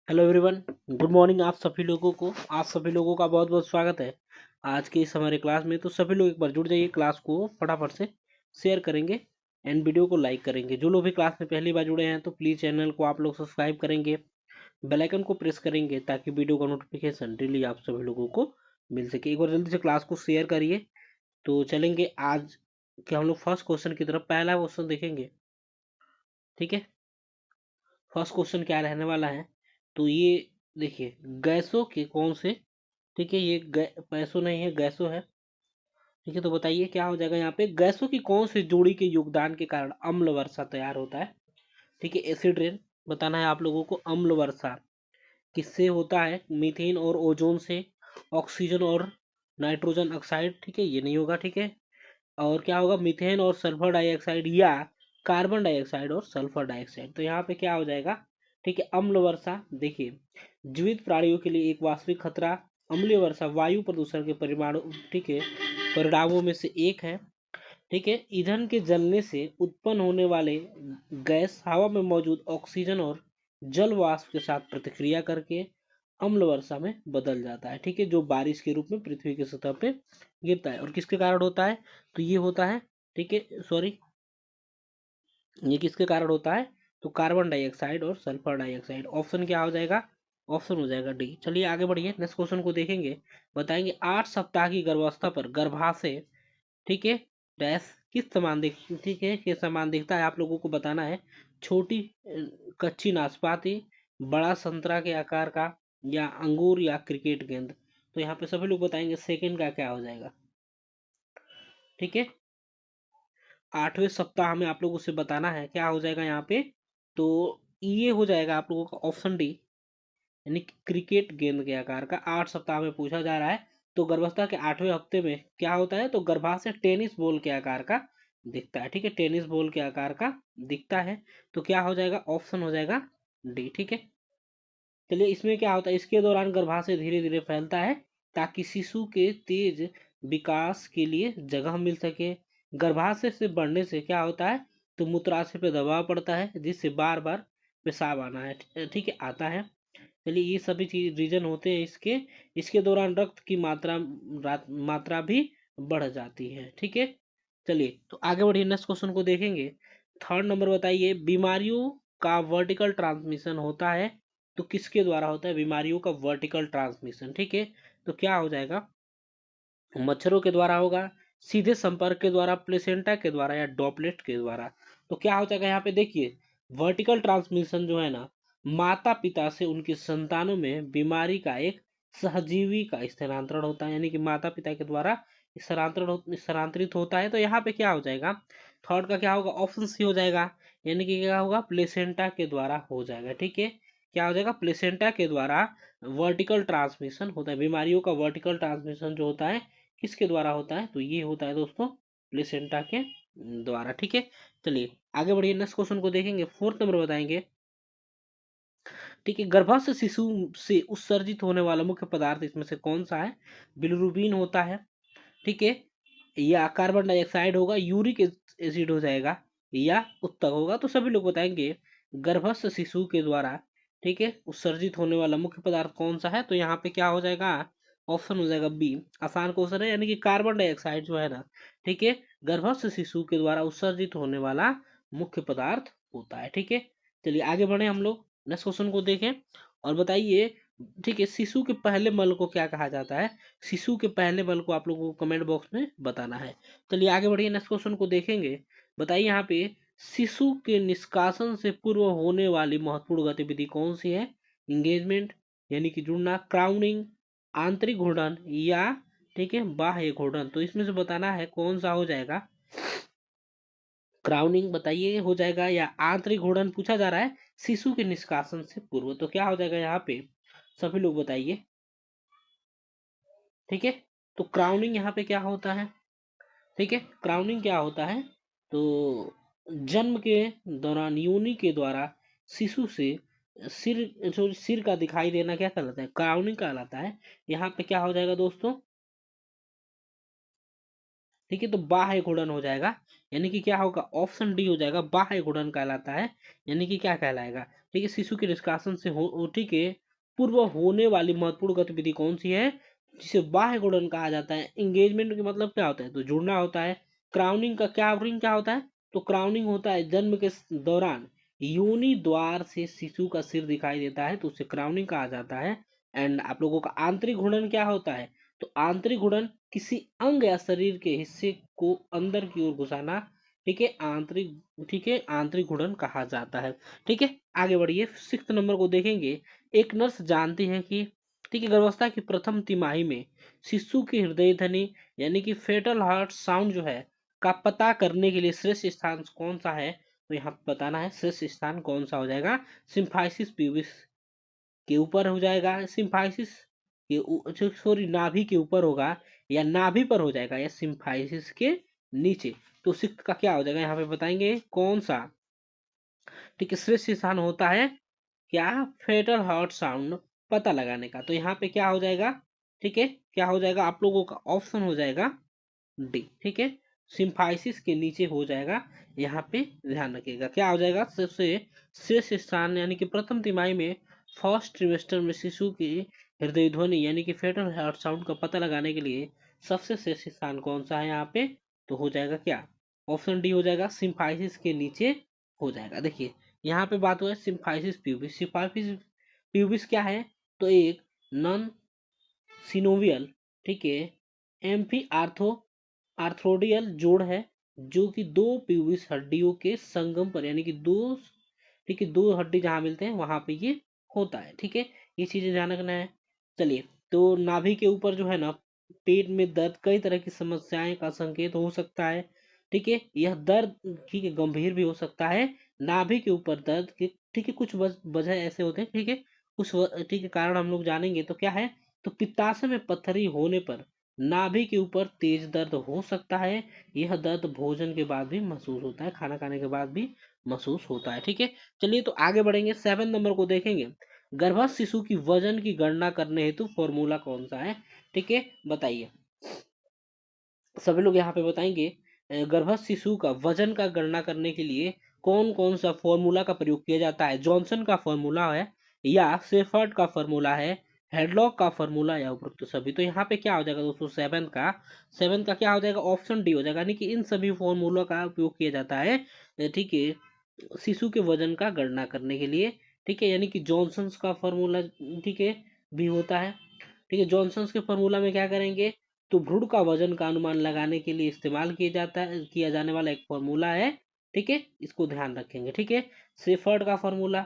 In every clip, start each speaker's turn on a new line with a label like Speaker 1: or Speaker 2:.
Speaker 1: Hello everyone, good morning. आप सभी लोगों का बहुत बहुत स्वागत है आज के इस हमारे क्लास में। तो सभी लोग एक बार जुड़ जाइए, क्लास को फटाफट से शेयर करेंगे एंड वीडियो को लाइक करेंगे। जो लोग भी क्लास में पहली बार जुड़े हैं तो प्लीज़ चैनल को आप लोग सब्सक्राइब करेंगे, बेल आइकन को प्रेस करेंगे ताकि वीडियो का नोटिफिकेशन डेली आप सभी लोगों को मिल सके। एक बार जल्दी से क्लास को शेयर करिए। तो चलेंगे आज के हम लोग फर्स्ट क्वेश्चन की तरफ। पहला क्वेश्चन देखेंगे, ठीक है। फर्स्ट क्वेश्चन क्या रहने वाला है, तो ये देखिए, गैसों के कौन से, ठीक है, ये पैसों नहीं है, गैसों है, ठीक है। तो बताइए क्या हो जाएगा यहाँ पे, गैसों की कौन सी जोड़ी के योगदान के कारण अम्ल वर्षा तैयार होता है, ठीक है। एसिड रेन बताना है आप लोगों को। अम्ल वर्षा किससे होता है? मीथेन और ओजोन से, ऑक्सीजन और नाइट्रोजन ऑक्साइड, ठीक है, ये नहीं होगा, ठीक है। और क्या होगा? मीथेन और सल्फर डाइऑक्साइड या कार्बन डाइऑक्साइड और सल्फर डाइऑक्साइड। तो यहाँ पे क्या हो जाएगा, ठीक है, अम्ल वर्षा। देखिए, जीवित प्राणियों के लिए एक वास्तविक खतरा अम्लीय वर्षा वायु प्रदूषण के परिमाणु, ठीक है, परिणामों में से एक है, ठीक है। ईंधन के जलने से उत्पन्न होने वाले गैस हवा में मौजूद ऑक्सीजन और जल वाष्प के साथ प्रतिक्रिया करके अम्ल वर्षा में बदल जाता है, ठीक है, जो बारिश के रूप में पृथ्वी की सतह पे गिरता है। और किसके कारण होता है? तो ये होता है, ठीक है, सॉरी, ये किसके कारण होता है? तो कार्बन डाइऑक्साइड और सल्फर डाइऑक्साइड। ऑप्शन क्या हो जाएगा? ऑप्शन हो जाएगा डी। चलिए आगे बढ़िए, नेक्स्ट क्वेश्चन को देखेंगे। बताएंगे 8 सप्ताह की गर्भावस्था पर गर्भाशय, ठीक है, डैश किस समान दिख, ठीक है, किस समान दिखता है आप लोगों को बताना है। छोटी कच्ची नाशपाती, बड़ा संतरा के आकार का, या अंगूर, या क्रिकेट गेंद। तो यहाँ पे सभी लोग बताएंगे सेकंड का क्या हो जाएगा, ठीक है। 8वें सप्ताह में आप लोगों से बताना है क्या हो जाएगा यहाँ पे। तो ये हो जाएगा आप लोगों का ऑप्शन डी, यानी कि क्रिकेट गेंद के आकार का। 8 सप्ताह में पूछा जा रहा है। तो गर्भावस्था के 8वें हफ्ते में क्या होता है? तो गर्भाशय टेनिस बॉल के आकार का दिखता है, ठीक है, टेनिस बॉल के आकार का दिखता है। तो क्या हो जाएगा? ऑप्शन हो जाएगा डी, ठीक है। चलिए, इसमें क्या होता है, इसके दौरान गर्भाशय धीरे धीरे फैलता है ताकि शिशु के तेज विकास के लिए जगह मिल सके। गर्भाशय से बढ़ने से क्या होता है? तो मूत्राशय पे दबाव पड़ता है जिससे बार बार पेशाब आना है, ठीक है, आता है। चलिए, ये सभी चीज रीजन होते हैं इसके। इसके दौरान रक्त की मात्रा भी बढ़ जाती है, ठीक है। चलिए तो आगे बढ़िए, नेक्स्ट क्वेश्चन को देखेंगे। थर्ड नंबर बताइए, बीमारियों का वर्टिकल ट्रांसमिशन होता है तो किसके द्वारा होता है? बीमारियों का वर्टिकल ट्रांसमिशन, ठीक है। तो क्या हो जाएगा? मच्छरों के द्वारा होगा, सीधे संपर्क के द्वारा, प्लेसेंटा के द्वारा, या ड्रॉपलेट के द्वारा। तो क्या हो जाएगा यहाँ पे, देखिए, वर्टिकल ट्रांसमिशन जो है ना, माता पिता से उनकी संतानों में बीमारी का एक सहजीवी का स्थानांतरण होता है, यानी कि माता पिता के द्वारा स्थानांतरित होता है। तो यहाँ पे क्या हो जाएगा? थर्ड का क्या होगा? ऑप्शन सी हो जाएगा, यानी कि क्या होगा? प्लेसेंटा के द्वारा हो जाएगा, ठीक है। क्या हो जाएगा? प्लेसेंटा के द्वारा वर्टिकल ट्रांसमिशन होता है। बीमारियों का वर्टिकल ट्रांसमिशन जो होता है किसके द्वारा होता है? तो ये होता है दोस्तों प्लेसेंटा के द्वारा, ठीक है। चलिए आगे बढ़िए, नेक्स्ट क्वेश्चन को देखेंगे। फोर्थ नंबर बताएंगे, ठीक है, गर्भस्थ शिशु से उत्सर्जित होने वाला मुख्य पदार्थ इसमें से कौन सा है? बिलिरुबिन होता है, ठीक है, या कार्बन डाइऑक्साइड होगा, यूरिक एसिड हो जाएगा, या उत्तक होगा। तो सभी लोग बताएंगे गर्भस्थ शिशु के द्वारा, ठीक है, उत्सर्जित होने वाला मुख्य पदार्थ कौन सा है? तो यहाँ पे क्या हो जाएगा? ऑप्शन हो जाएगा बी। आसान क्वेश्चन है, यानी कि कार्बन डाइऑक्साइड जो है ना, ठीक है, गर्भस्थ शिशु के द्वारा उत्सर्जित होने वाला मुख्य पदार्थ होता है, ठीक है। चलिए आगे बढ़े हम लोग, नेक्स्ट क्वेश्चन को देखें और बताइए, ठीक है, शिशु के पहले मल को क्या कहा जाता है? शिशु के पहले बल को आप लोगों को कमेंट बॉक्स में बताना है। चलिए आगे बढ़िए, नेक्स्ट क्वेश्चन को देखेंगे। बताइए यहाँ पे, शिशु के निष्कासन से पूर्व होने वाली महत्वपूर्ण गतिविधि कौन सी है? इंगेजमेंट, यानी कि जुड़ना, क्राउनिंग, आंतरिक घूर्णन, या, ठीक है, बाह्य घूर्णन। तो इसमें से बताना है कौन सा हो जाएगा। क्राउनिंग बताइए हो जाएगा, या आंतरिक घूर्णन पूछा जा रहा है शिशु के निष्कासन से पूर्व। तो क्या हो जाएगा यहाँ पे, सभी लोग बताइए, ठीक है। तो क्राउनिंग यहाँ पे क्या होता है, ठीक है, क्राउनिंग क्या होता है? तो जन्म के दौरान योनि के द्वारा शिशु से सिर, जो सिर का दिखाई देना क्या कहलाता है? क्राउनिंग कहलाता है। यहाँ पे क्या हो जाएगा दोस्तों, ठीक है, तो बाह्य घूर्णन हो जाएगा, यानी कि क्या होगा? ऑप्शन डी हो जाएगा, बाह्य घूर्णन कहलाता है, यानी कि क्या कहलाएगा? ठीक है, शिशु के निष्कासन से ठीक है पूर्व होने वाली महत्वपूर्ण गतिविधि कौन सी है, जिसे बाह्य गुणन कहा जाता है। एंगेजमेंट का मतलब क्या होता है, तो जुड़ना होता है। क्राउनिंग का क्या होता है, तो क्राउनिंग होता है जन्म के दौरान योनि द्वार से शिशु का सिर दिखाई देता है तो उसे क्राउनिंग कहा जाता है। एंड आप लोगों का आंतरिक घूर्णन क्या होता है, तो आंतरिक घूर्णन किसी अंग या शरीर के हिस्से को अंदर की ओर घुसाना, ठीक है, आंतरिक घूर्णन कहा जाता है। ठीक है, आगे बढ़िए, 6 नंबर को देखेंगे। एक नर्स जानती है कि, ठीक है, गर्भावस्था की प्रथम तिमाही में शिशु की हृदय ध्वनि यानी कि फेटल हार्ट साउंड जो है का पता करने के लिए श्रेष्ठ स्थान कौन सा है, तो यहाँ बताना है श्रेष्ठ स्थान कौन सा हो जाएगा, सिम्फाइसिस प्यूबिस के ऊपर हो जाएगा, सिम्फाइसिस के सॉरी नाभि के ऊपर होगा, या नाभि पर हो जाएगा, या सिम्फाइसिस के नीचे। तो सिक्त का क्या हो जाएगा, यहाँ पे बताएंगे कौन सा, ठीक है, श्रेष्ठ स्थान होता है क्या, फेटल हार्ट साउंड पता लगाने का। तो यहाँ पे क्या हो जाएगा, ठीक है, क्या हो जाएगा आप लोगों का ऑप्शन हो जाएगा डी। ठीक है, सिम्फाइसिस के नीचे हो जाएगा, यहाँ पे ध्यान रखिएगा क्या हो जाएगा, सबसे श्रेष्ठ स्थान यानी कि प्रथम तिमाही में फर्स्ट ट्रिमेस्टर में शिशु की हृदय ध्वनि यानी कि फेटल हार्ट साउंड का पता लगाने के लिए सबसे श्रेष्ठ स्थान कौन सा है यहाँ पे, तो हो जाएगा क्या, ऑप्शन डी हो जाएगा, सिम्फाइसिस के नीचे हो जाएगा। देखिए यहाँ पे बात हुआ है सिम्फाइसिस प्यूबिस। सिम्फाइसिस प्यूबिस क्या है, तो एक नॉन सिनोवियल, ठीक है, एम्फी आर्थ्रोडियल जोड़ है जो कि दो प्यूबिस हड्डियों के संगम पर यानी कि दो, ठीक है, दो हड्डी जहां मिलते हैं वहां पे ये होता है। ठीक है, ये चीजें ध्यान रखना है। चलिए, तो नाभि के ऊपर जो है ना, पेट में दर्द कई तरह की समस्याएं का संकेत हो सकता है। ठीक है, यह दर्द, ठीक है, गंभीर भी हो सकता है। नाभि के ऊपर दर्द के, ठीक है, कुछ वजह ऐसे होते हैं, ठीक है, ठीक है, कारण हम लोग जानेंगे। तो क्या है, तो पित्ताशय में पत्थरी होने पर नाभि के ऊपर तेज दर्द हो सकता है। यह दर्द भोजन के बाद भी महसूस होता है, खाना खाने के बाद भी महसूस होता है। ठीक है, चलिए तो आगे बढ़ेंगे, 7 नंबर को देखेंगे। गर्भस्थ शिशु की वजन की गणना करने हेतु फॉर्मूला कौन सा है, ठीक है, बताइए। सभी लोग यहाँ पे बताएंगे गर्भस्थ शिशु का वजन का गणना करने के लिए कौन कौन सा फॉर्मूला का प्रयोग किया जाता है। जॉनसन का फॉर्मूला है, या सेफर्ट का फॉर्मूला है, हेडलॉक का फॉर्मूला, या उपरोक्त सभी। तो यहाँ पे क्या हो जाएगा दोस्तों, सेवन का क्या हो जाएगा, ऑप्शन डी हो जाएगा, यानी कि इन सभी फॉर्मूला का उपयोग किया जाता है, ठीक है, शिशु के वजन का गणना करने के लिए। ठीक है, यानी कि जॉनसन का फॉर्मूला, ठीक है, भी होता है। ठीक है, जॉनसन के फॉर्मूला में क्या करेंगे, तो भ्रूण का वजन का अनुमान लगाने के लिए इस्तेमाल किया जाने वाला एक फॉर्मूला है। ठीक है, इसको ध्यान रखेंगे। ठीक है, सेफर्ड का फॉर्मूला,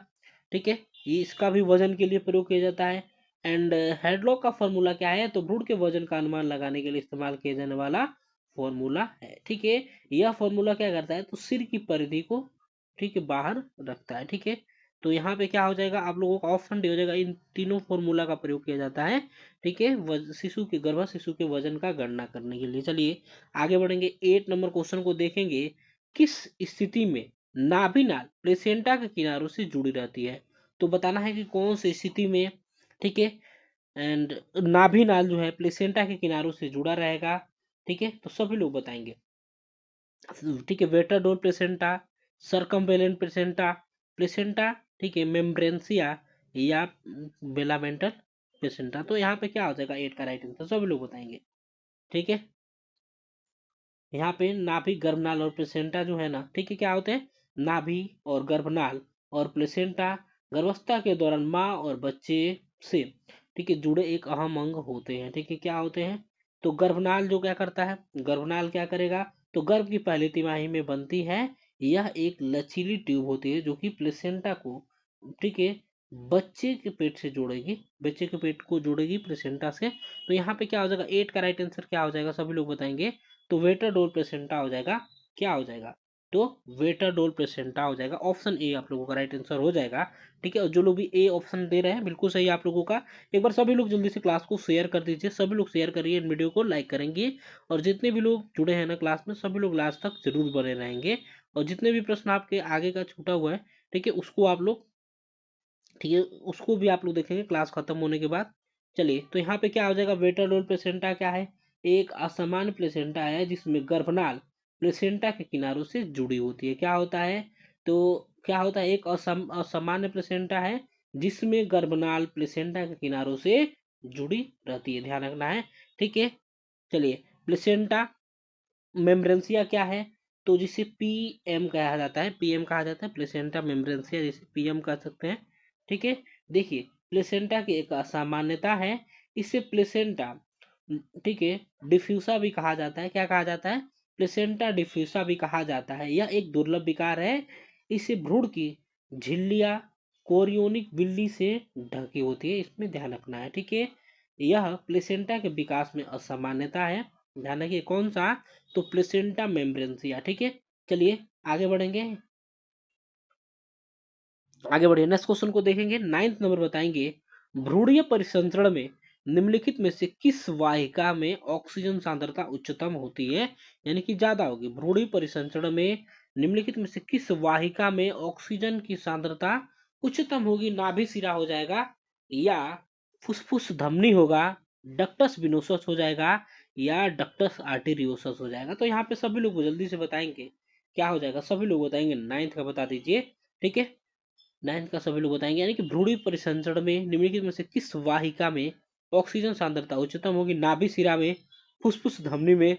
Speaker 1: ठीक है, ये इसका भी वजन के लिए प्रयोग किया जाता है। एंड हेडलॉक का फॉर्मूला क्या है, तो भ्रूण के वजन का अनुमान लगाने के लिए इस्तेमाल किया जाने वाला फॉर्मूला है। ठीक है, यह फॉर्मूला क्या करता है, तो सिर की परिधि को, ठीक है, बाहर रखता है। ठीक है, तो यहाँ पे क्या हो जाएगा आप लोगों का, ऑप्शन डी हो जाएगा, इन तीनों फॉर्मूला का प्रयोग किया जाता है। ठीक है, गर्भस्थ शिशु के वजन का गणना करने के लिए। चलिए आगे बढ़ेंगे, 8 नंबर क्वेश्चन को देखेंगे। किस स्थिति में नाभि नाल प्लेसेंटा के किनारों से जुड़ी रहती है, तो बताना है कि कौन सी स्थिति में, ठीक है, एंड नाभि नाल जो है प्लेसेंटा के किनारों से जुड़ा रहेगा। ठीक है, तो सभी लोग बताएंगे। ठीक है, वेटाडोर प्लेसेंटा, सरकमवेलेंट प्लेसेंटा, प्लेसेंटा, ठीक है, मेम्ब्रेंसिया, या बेलामेंटल प्लेसेंटा। तो यहाँ पे क्या हो जाएगा 8 का राइट आंसर, सभी लोग बताएंगे। ठीक है, यहाँ पे नाभि, गर्भनाल और प्लेसेंटा जो है ना, ठीक है, क्या होते हैं, नाभि और गर्भनाल और प्लेसेंटा गर्भावस्था के दौरान माँ और बच्चे से, ठीक है, जुड़े एक अहम अंग होते हैं। ठीक है, क्या होते हैं, तो गर्भनाल जो क्या करता है, गर्भनाल क्या करेगा, तो गर्भ की पहली तिमाही में बनती है। यह एक लचीली ट्यूब होती है जो कि प्लेसेंटा को, ठीक है, बच्चे के पेट से जोड़ेगी, बच्चे के पेट को जोड़ेगी प्लेसेंटा से। तो यहाँ पे क्या हो जाएगा 8 का राइट आंसर क्या हो जाएगा, सभी लोग बताएंगे। तो वेटाडोर प्लेसेंटा हो जाएगा, क्या हो जाएगा, तो वेटाडोर प्लेसेंटा हो जाएगा, ऑप्शन ए आप लोगों का राइट आंसर हो जाएगा। ठीक है, और जो लोग भी ए ऑप्शन दे रहे हैं बिल्कुल सही आप लोगों का। एक बार सभी लोग जल्दी से क्लास को शेयर कर दीजिए, सभी लोग शेयर करिए, वीडियो को लाइक करेंगे, और जितने भी लोग जुड़े हैं ना क्लास में, सभी लोग लास्ट तक जरूर बने रहेंगे। और जितने भी प्रश्न आपके आगे का छूटा हुआ है, ठीक है, उसको आप लोग, ठीक है, उसको भी आप लोग देखेंगे क्लास खत्म होने के बाद। चलिए, तो यहाँ पे क्या हो जाएगा, वेटाडोर प्लेसेंटा क्या है, एक असामान्य प्लेसेंटा है जिसमें गर्भनाल प्लेसेंटा के किनारों से जुड़ी होती है। क्या होता है, तो क्या होता है, एक असामान्य प्लेसेंटा है जिसमें गर्भनाल प्लेसेंटा के किनारों से जुड़ी रहती है, ध्यान रखना है। ठीक है, चलिए प्लेसेंटा मेम्ब्रेंसिया क्या है, तो जिसे पीएम कहा जाता है, पीएम कहा जाता है, प्लेसेंटा मेम्ब्रेंसिया जिसे पीएम कह सकते हैं। ठीक है, देखिए प्लेसेंटा की एक असामान्यता है, इसे प्लेसेंटा, ठीक है, डिफ्यूसा भी कहा जाता है। क्या कहा जाता है, प्लेसेंटा डिफ्यूसा भी कहा जाता है। यह एक दुर्लभ विकार है, इसे भ्रूण की झिल्लियां कोरियोनिक बिल्ली से ढकी होती है, इसमें ध्यान रखना है। ठीक है, यह प्लेसेंटा के विकास में असामान्यता है, ध्यान रखिए कौन सा, तो प्लेसेंटा मेम्ब्रेंसिया। ठीक है, चलिए आगे बढ़ेंगे, आगे बढ़िए नेक्स्ट क्वेश्चन को देखेंगे। नाइन्थ नंबर बताएंगे, भ्रूणीय परिसंचरण में निम्नलिखित में से किस वाहिका में ऑक्सीजन सांद्रता उच्चतम होती है, यानी कि ज्यादा होगी। भ्रूणीय परिसंचरण में निम्नलिखित में से किस वाहिका में ऑक्सीजन की सांद्रता उच्चतम होगी, नाभि सिरा हो जाएगा, या फुफ्फुस धमनी होगा, डक्टस विनोसस हो जाएगा, या डक्टस आर्टेरियोसस हो जाएगा। तो यहाँ पे सभी लोग जल्दी से बताएंगे क्या हो जाएगा, सभी लोग बताएंगे, नाइन्थ का बता दीजिए। ठीक है, नाइन्थ का सभी लोग बताएंगे, यानी कि भ्रूणी परिसंचरण में निम्नलिखित में से किस वाहिका में ऑक्सीजन सांद्रता उच्चतम होगी, नाभि शिरा में, फुफ्फुस धमनी में,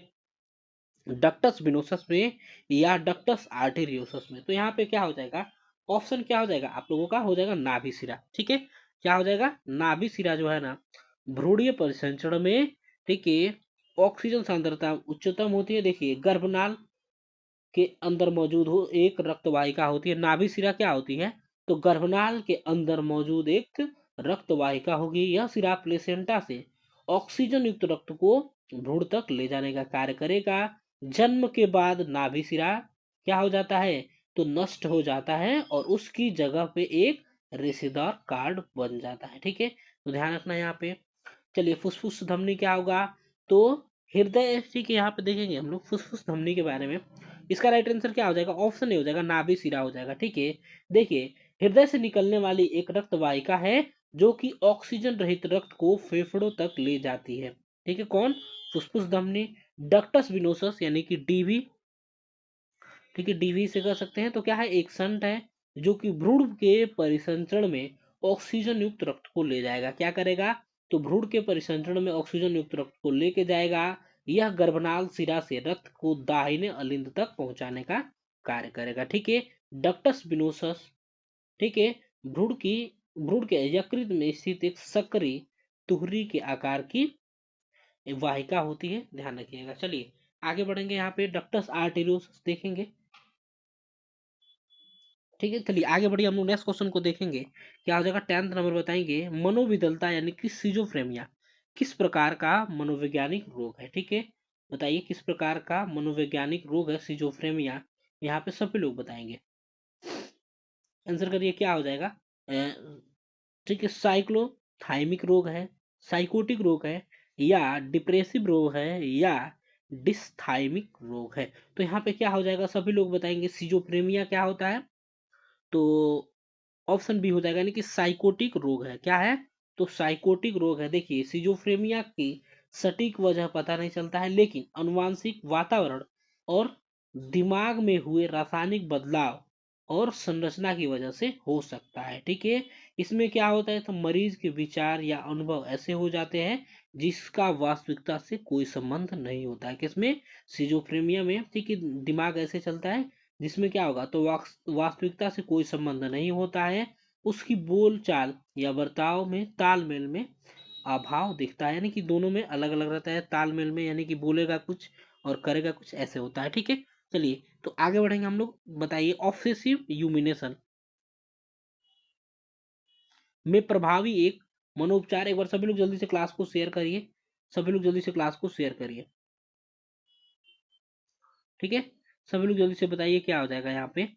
Speaker 1: डक्टस विनोसस में, या डक्टस आर्टेरियोसस में। तो यहाँ पे क्या हो जाएगा, ऑप्शन क्या हो जाएगा आप लोगों का, हो जाएगा नाभि शिरा। ठीक है, क्या हो जाएगा, नाभि शिरा जो है ना, भ्रूणीय परिसंचरण में, ठीक है, ऑक्सीजन सांद्रता उच्चतम होती है। देखिए गर्भनाल के अंदर मौजूद हो एक रक्त वाहिका होती है, नाभि शिरा क्या होती है, तो गर्भनाल के अंदर मौजूद एक रक्त वाहिका होगी। यह शिरा प्लेसेंटा से ऑक्सीजन युक्त रक्त को भ्रूण तक ले जाने का कार्य करेगा। जन्म के बाद नाभि शिरा क्या हो जाता है, तो नष्ट हो जाता है और उसकी जगह पे एक रेशेदार कार्ड बन जाता है। ठीक है, तो ध्यान रखना यहाँ पे। चलिए फुफ्फुस धमनी क्या होगा, तो हृदय, ठीक है, यहाँ पे देखेंगे हम लोग फुफ्फुस धमनी के बारे में। इसका राइट आंसर क्या हो जाएगा, ऑप्शन ए हो जाएगा, नाभि शिरा हो जाएगा। ठीक है, देखिए हृदय से निकलने वाली एक रक्त वाहिका है जो कि ऑक्सीजन रहित रक्त को फेफड़ों तक ले जाती है। ठीक है, कौन, फुफ्फुस धमनी। डक्टस विनोसस यानी कि डीवी, ठीक है, डीवी से कर सकते हैं, तो क्या है, एक संट है जो कि भ्रूण के परिसंचरण में ऑक्सीजन युक्त रक्त को ले जाएगा। क्या करेगा, तो भ्रूण के परिसंचरण में ऑक्सीजन युक्त रक्त को लेके जाएगा। यह गर्भनाल शिरा से रक्त को दाहिने अलिंद तक पहुंचाने का कार्य करेगा। ठीक है, डक्टस विनोसस, ठीक है, भ्रूण के यकृत में स्थित एक सक्रिय तुहरी के आकार की वाहिका होती है, ध्यान रखिएगा। चलिए आगे बढ़ेंगे, यहाँ पे डक्टस आर्टेरियोसस देखेंगे। ठीक है, चलिए आगे बढ़िए, हम लोग नेक्स्ट क्वेश्चन को देखेंगे। क्या हो जाएगा, टेंथ नंबर बताएंगे, मनोविदलता यानी कि सिजोफ्रेमिया किस प्रकार का मनोवैज्ञानिक रोग है। ठीक है, बताइए किस प्रकार का मनोवैज्ञानिक रोग है सिजोफ्रेमिया, यहाँ पे सभी लोग बताएंगे, आंसर करिए क्या हो जाएगा। ठीक है, साइक्लोथाइमिक रोग है, साइकोटिक रोग है, या डिप्रेसिव रोग है, या डिस्थाइमिक रोग है। तो यहाँ पे क्या हो जाएगा, सभी लोग बताएंगे सिजोफ्रेमिया क्या होता है, तो ऑप्शन बी हो जाएगा, यानी कि साइकोटिक रोग है। क्या है, तो साइकोटिक रोग है। देखिए सिजोफ्रेमिया की सटीक वजह पता नहीं चलता है, लेकिन अनुवांशिक, वातावरण और दिमाग में हुए रासायनिक बदलाव और संरचना की वजह से हो सकता है। ठीक है, इसमें क्या होता है, तो मरीज के विचार या अनुभव ऐसे हो जाते हैं जिसका वास्तविकता से कोई संबंध नहीं होता है। किसमें, सिजोफ्रेमिया में, ठीक है, दिमाग ऐसे चलता है जिसमें क्या होगा, तो वास्तविकता से कोई संबंध नहीं होता है, उसकी बोल चाल या बर्ताव में तालमेल में अभाव दिखता है, यानी कि दोनों में अलग अलग रहता है, तालमेल में यानी कि बोलेगा कुछ और करेगा कुछ, ऐसे होता है। ठीक है, चलिए तो आगे बढ़ेंगे हम लोग, बताइए ऑब्सेसिव यूमिनेशन में प्रभावी एक मनोपचार। एक बार सभी लोग जल्दी से क्लास को शेयर करिए, सभी लोग जल्दी से क्लास को शेयर करिए। ठीक है, सभी लोग जल्दी से बताइए क्या हो जाएगा यहाँ पे,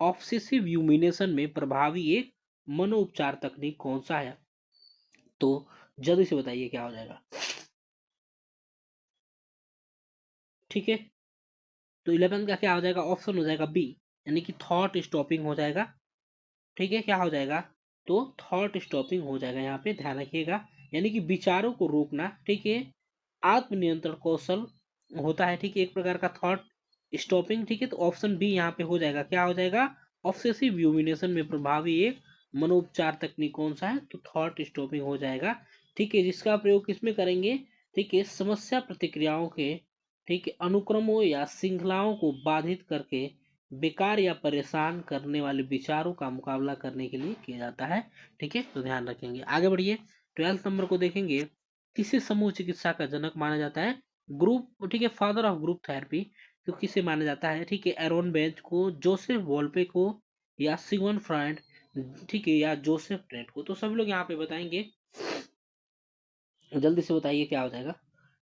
Speaker 1: ऑब्सेसिव यूमिनेशन में प्रभावी एक मनोउपचार तकनीक कौन सा है, तो जल्दी से बताइए क्या हो जाएगा। ठीक है, तो 11 का क्या हो जाएगा, ऑप्शन हो जाएगा बी, यानी कि थॉट स्टॉपिंग हो जाएगा। ठीक है, क्या हो जाएगा, तो थॉट स्टॉपिंग हो जाएगा, यहाँ पे ध्यान रखिएगा, यानी कि विचारों को रोकना। ठीक है, आत्मनियंत्रण कौशल होता है। ठीक है, एक प्रकार का थॉट स्टॉपिंग। ठीक है, तो ऑप्शन बी यहाँ पे हो जाएगा, क्या हो जाएगा, ऑब्सेसिव र्यूमिनेशन में प्रभावी एक मनोपचार तकनीक कौन सा है, तो थॉट स्टॉपिंग हो जाएगा। ठीक है, जिसका प्रयोग किसमें करेंगे, ठीक है, समस्या प्रतिक्रियाओं के, ठीक है, अनुक्रमों या श्रृंखलाओं को बाधित करके बेकार या परेशान करने वाले विचारों का मुकाबला करने के लिए किया जाता है। ठीक है, तो ध्यान रखेंगे। आगे बढ़िए, 12 नंबर को देखेंगे। किसे समूह चिकित्सा का जनक माना जाता है, ग्रुप, ठीक है, फादर ऑफ ग्रुप थेरेपी, तो किसे माना जाता है, ठीक है, एरोन बेंच को, जोसेफ वॉल्पे को, या सिगमंड फ्रायड, ठीक है, या जोसेफ ट्रेट को। तो सब लोग यहाँ पे बताएंगे, जल्दी से बताइए क्या हो जाएगा।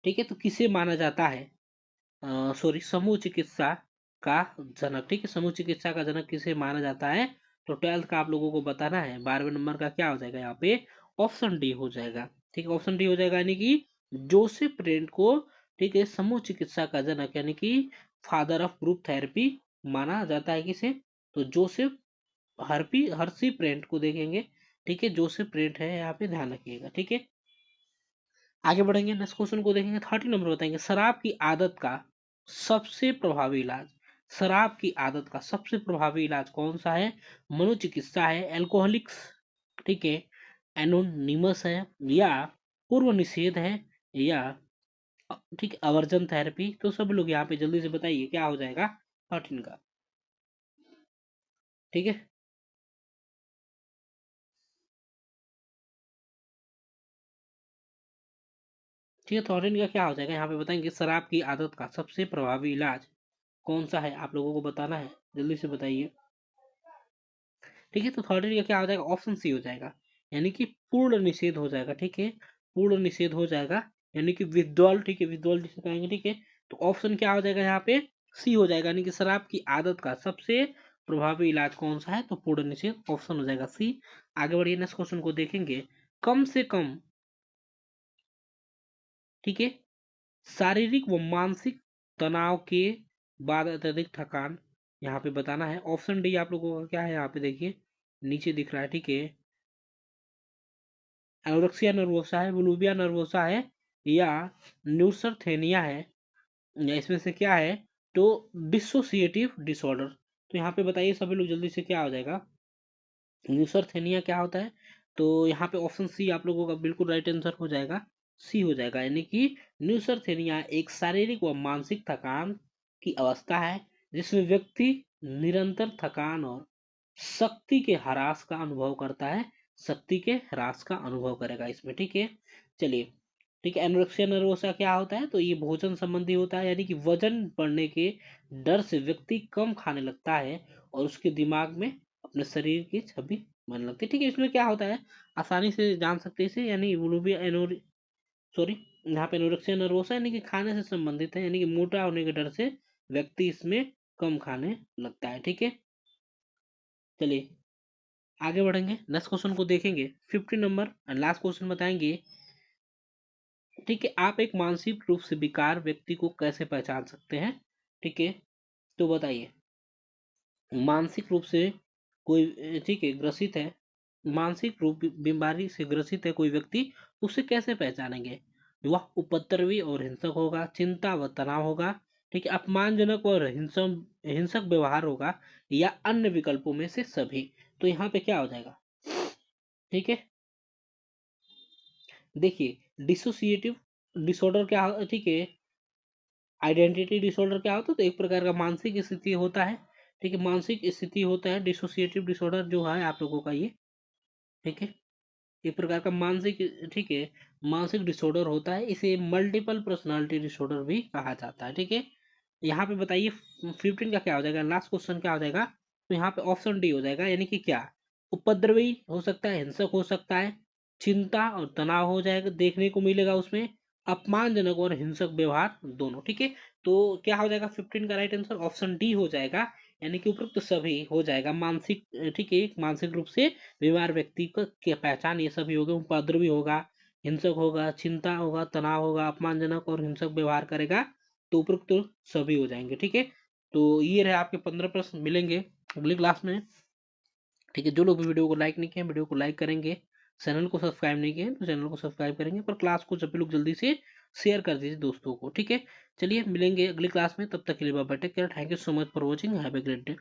Speaker 1: ठीक है, तो किसे माना जाता है, सॉरी, समूह चिकित्सा का जनक, ठीक है, समूह चिकित्सा का जनक किसे माना जाता है, तो 12th का आप लोगों को बताना है। 12वें नंबर का क्या हो जाएगा यहाँ पे, ऑप्शन डी हो जाएगा। ठीक है, ऑप्शन डी हो जाएगा, यानी कि जोसेफ रेंट को, ठीक है, समूह चिकित्सा का जनक यानी कि फादर ऑफ ग्रुप थेरेपी माना जाता है। किसे, तो जोसेफ हर्सी प्रेंट को देखेंगे। ठीक है, जोसेफ प्रेंट है यहाँ पे, ध्यान रखिएगा। ठीक है, आगे बढ़ेंगे, नेक्स्ट क्वेश्चन को देखेंगे। 30 नंबर बताएंगे, शराब की आदत का सबसे प्रभावी इलाज, शराब की आदत का सबसे प्रभावी इलाज कौन सा है, मनोचिकित्सा है, एल्कोहलिक्स, ठीक है, एनोनिमस है, या पूर्व निषेध है, या ठीक है, अवर्जन थेरेपी। तो सब लोग यहाँ पे जल्दी से बताइए क्या हो जाएगा 13 का। ठीक है, ठीक है, 13 का क्या हो जाएगा यहाँ पे बताएंगे, शराब की आदत का सबसे प्रभावी इलाज कौन सा है, आप लोगों को बताना है, जल्दी से बताइए। ठीक है, तो 13 का क्या हो जाएगा, ऑप्शन सी हो जाएगा, यानी कि पूर्ण निषेध हो जाएगा। ठीक है, पूर्ण निषेध हो जाएगा, यानी कि विद्रोल, ठीक है, विद्रोल जिसे कहेंगे। ठीक है, तो ऑप्शन क्या हो जाएगा यहाँ पे, सी हो जाएगा, यानी कि शराब की आदत का सबसे प्रभावी इलाज कौन सा है, तो पूर्ण निषेध, ऑप्शन हो जाएगा सी। आगे बढ़िए, नेक्स्ट क्वेश्चन को देखेंगे। कम से कम, ठीक है, शारीरिक व मानसिक तनाव के बाद अत्यधिक थकान, यहाँ पे बताना है। ऑप्शन डी आप लोगों का क्या है, यहाँ पे देखिए नीचे दिख रहा है। ठीक है, एनोरेक्सिया नर्वोसा है, बुलिमिया नर्वोसा है, या न्यूसर्थेनिया है, या इसमें से क्या है, तो डिसोसिएटिव डिसऑर्डर। तो यहाँ पे बताइए सभी लोग जल्दी से क्या हो जाएगा, न्यूसर्थेनिया क्या होता है, तो यहाँ पे ऑप्शन सी आप लोगों का बिल्कुल राइट आंसर हो जाएगा, सी हो जाएगा, यानी कि न्यूसर्थेनिया एक शारीरिक व मानसिक थकान की अवस्था है जिसमें व्यक्ति निरंतर थकान और शक्ति के ह्रास का अनुभव करता है, शक्ति के ह्रास का अनुभव करेगा इसमें। ठीक है, चलिए, ठीक है, एनोरेक्सिया नर्वोसा क्या होता है, तो ये भोजन संबंधी होता है, यानी कि वजन बढ़ने के डर से व्यक्ति कम खाने लगता है और उसके दिमाग में अपने शरीर की छवि बनने लगती है। ठीक है, इसमें क्या होता है, आसानी से जान सकते हैं इसे, यानी बुलिमिया एनोर सॉरी, यहाँ पे एनोरेक्सिया नर्वोसा यानी कि खाने से संबंधित है, यानी कि मोटा होने के डर से व्यक्ति इसमें कम खाने लगता है। ठीक है, चलिए आगे बढ़ेंगे, नेक्स्ट क्वेश्चन को देखेंगे। 50 नंबर लास्ट क्वेश्चन बताएंगे। ठीक है, आप एक मानसिक रूप से विकार व्यक्ति को कैसे पहचान सकते हैं, ठीक है, तो बताइए, मानसिक रूप से कोई, ठीक है, ग्रसित है, मानसिक रूप बीमारी से ग्रसित है कोई व्यक्ति, उसे कैसे पहचानेंगे, वह उपद्रवी और हिंसक होगा, चिंता व तनाव होगा, ठीक है, अपमानजनक और हिंसक हिंसक व्यवहार होगा, या अन्य विकल्पों में से सभी। तो यहाँ पे क्या हो जाएगा, ठीक है, देखिए डिसोसिएटिव डिसऑर्डर क्या ठीक है, आइडेंटिटी डिसऑर्डर क्या होता है, तो एक प्रकार का मानसिक स्थिति होता है। ठीक है, मानसिक स्थिति होता है डिसोसिएटिव डिसऑर्डर जो है आप लोगों का ये। ठीक है, एक प्रकार का मानसिक, ठीक है, मानसिक डिसऑर्डर होता है, इसे मल्टीपल पर्सनालिटी डिसऑर्डर भी कहा जाता है। ठीक है, यहाँ पे बताइए 15 का क्या हो जाएगा, लास्ट क्वेश्चन क्या हो जाएगा, तो यहाँ पे ऑप्शन डी हो जाएगा, यानी कि क्या, उपद्रवी हो सकता है, हिंसक हो सकता है, चिंता और तनाव हो जाएगा, देखने को मिलेगा उसमें, अपमानजनक और हिंसक व्यवहार दोनों। ठीक है, तो क्या हो जाएगा 15 का राइट आंसर ऑप्शन डी हो जाएगा, यानी कि उपरोक्त सभी हो जाएगा, मानसिक, ठीक है, मानसिक रूप से बीमार व्यक्ति को की पहचान ये सभी होगा, उपद्रवी होगा, हिंसक होगा, चिंता होगा, तनाव होगा, अपमानजनक और हिंसक व्यवहार करेगा, तो उपरोक्त तो सभी हो जाएंगे। ठीक है, तो ये रहे आपके 15 प्रश्न, मिलेंगे अगली क्लास में। ठीक है, जो लोग भी वीडियो को लाइक नहीं किए वीडियो को लाइक करेंगे, चैनल को सब्सक्राइब नहीं किए तो चैनल को सब्सक्राइब करेंगे, पर क्लास को सभी लोग जल्दी से शेयर कर दीजिए दोस्तों को। ठीक है, चलिए मिलेंगे अगली क्लास में, तब तक के लिए bye bye, take care, thank you so much for watching, have a great day.